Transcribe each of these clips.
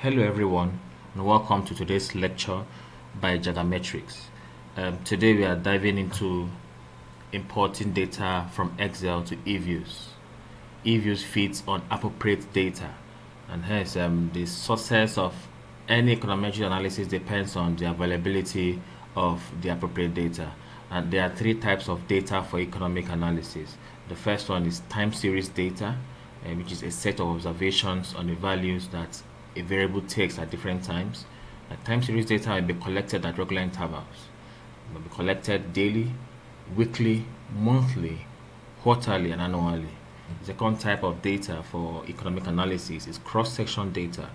Hello everyone and welcome to today's lecture by Jagametrics. Today we are diving into importing data from Excel to Eviews. Eviews feeds on appropriate data, and hence the success of any econometric analysis depends on the availability of the appropriate data. And there are three types of data for economic analysis. The first one is time series data, which is a set of observations on the values that a variable takes at different times. Time series data will be collected at regular intervals. It will be collected daily, weekly, monthly, quarterly, and annually. The second type of data for economic analysis is cross-section data,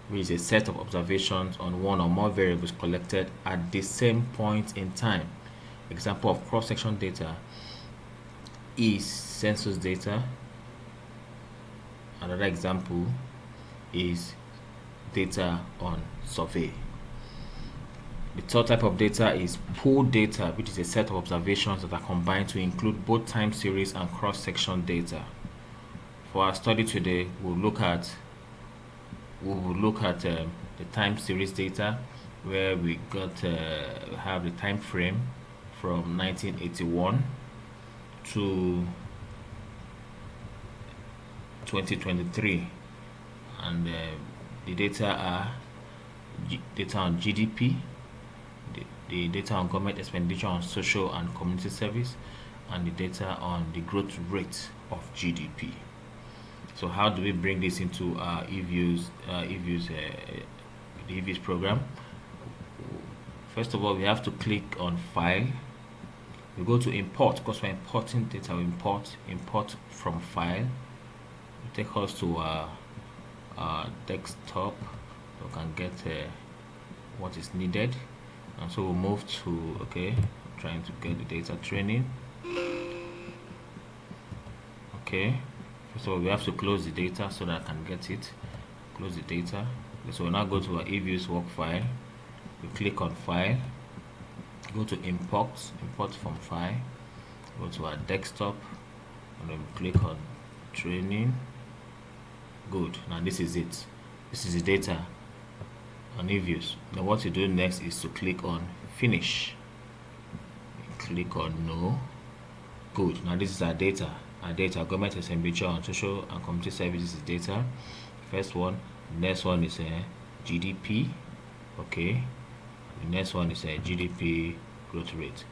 which is a set of observations on one or more variables collected at the same point in time. Example of cross-section data is census data. Another example is data on survey. The third type of data is pooled data, which is a set of observations that are combined to include both time series and cross-section data. For our study today, we'll look at the time series data, where we have the time frame from 1981 to 2023, and the data are data on GDP, the data on government expenditure on social and community service, and the data on the growth rate of GDP. So how do we bring this into our the Eviews program? First of all, we have to click on File. We go to Import, because we're importing data. We import from File. It takes us to our desktop. We can get what is needed, and so we'll move to trying to get the data training. First of all, we have to close the data so that I can get it. Close the data. So we'll now go to our Eviews work file. We click on File, go to Import from File, go to our desktop, and then click on Training. Good. Now this is it. This is the data on Eviews. Now what you do next is to click on Finish. Click on No. Good. Now this is our data. Our data, government expenditure on social and community services is data. First one. Next one is GDP. The next one is GDP growth rate.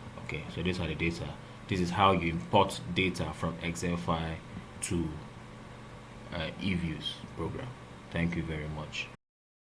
So these are the data. This is how you import data from Excel file to Eviews program. Thank you very much.